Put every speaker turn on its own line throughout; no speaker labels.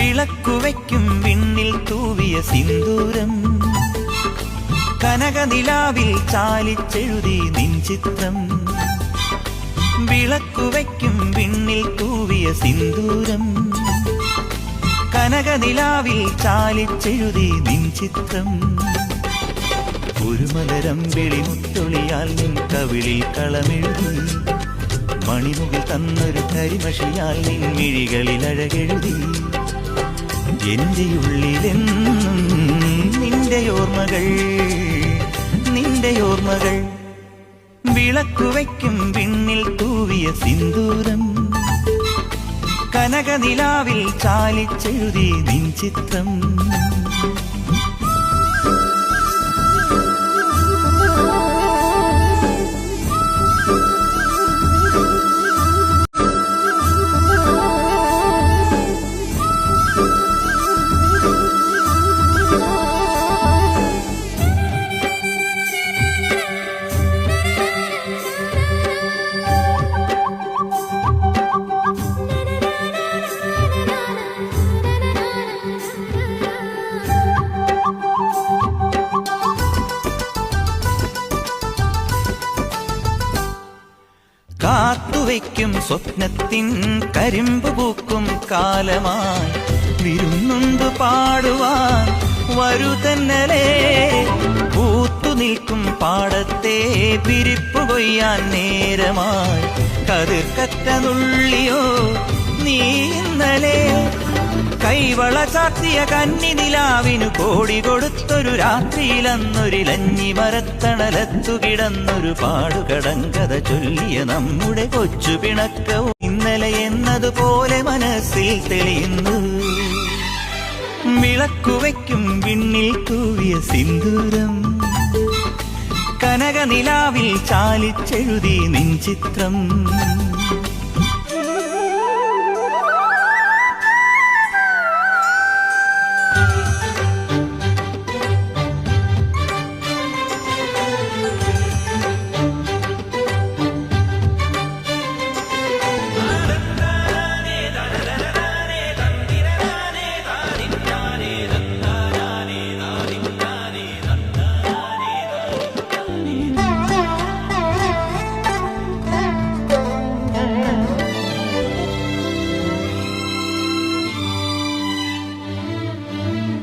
വിളക്കുവയ്ക്കും വിണ്ണിൽ തൂവിയ സിന്ദൂരം, കനകനിലാവിൽ ചാലിച്ചെഴുതി നിൻ ചിത്രം. വിളക്കുവയ്ക്കും വിണ്ണിൽ തൂവിയ സിന്ദൂരം, കനകനിലാവിൽ ചാലിച്ചെഴുതി നിൻ ചിത്രം. ഒരു മലരം വിളിമുത്തൊളിയാൽ നിൻ കവിളിൽ കളമെഴുതി, മണിമുകിൽ തന്നൊരു കരിമഷിയാൽ നിൻ മിഴികളിൽ അഴകെഴുതി. എന്റെ ഉള്ളിലെന്നും നിന്റെ ഓർമ്മകൾ, നിന്റെ ഓർമ്മകൾ. വിളക്കുവയ്ക്കും വിണ്ണിൽ തൂവിയ സിന്ദൂരം, കനകനിലാവിൽ ചാലിച്ചെഴുതി നിൻ ചിത്രം. കാത്തുവയ്ക്കും സ്വപ്നത്തിൻ കരിമ്പ് പൂക്കും കാലമായി, വിരുന്നുണ്ട് പാടുവാൻ വരുതന്നലേ. പൂത്തുനിൽക്കും പാടത്തെ പിരിപ്പു കൊയ്യാൻ നേരമായി, കതിർക്കറ്റ നുള്ളിയോ നീ ഇന്നലെ. കൈവള ചാർത്തിയ കന്നിനിലാവിനു കോടി കൊടുത്തൊരു രാത്രിയിലന്നൊരിലഞ്ഞി മരത്തണലത്തു കിടന്നൊരു പാടുകടങ്കഥ ചൊല്ലിയ നമ്മുടെ കൊച്ചു പിണക്കവും ഇന്നലെ എന്നതുപോലെ മനസ്സിൽ തെളിയുന്നു. വിളക്കുവയ്ക്കും വിണ്ണിൽ തൂവിയ സിന്ദൂരം, കനകനിലാവിൽ ചാലിച്ചെഴുതി നിൻ ചിത്രം.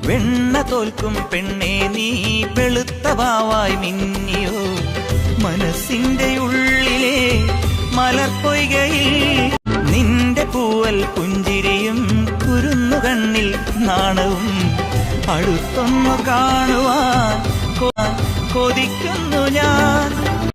വെണ്ണ തോൽക്കും പെണ്ണേ നീ വെളുത്ത വാവായി മിന്നിയോ, മനസ്സിന്റെ ഉള്ളിലെ മലർപ്പൊയ്കയിൽ. നിന്റെ പൂവൽ പുഞ്ചിരിയും കുരുന്നുകണ്ണിൽ നാണവും അടുത്തൊന്നു കാണുവാൻ കൊതിക്കുന്നു.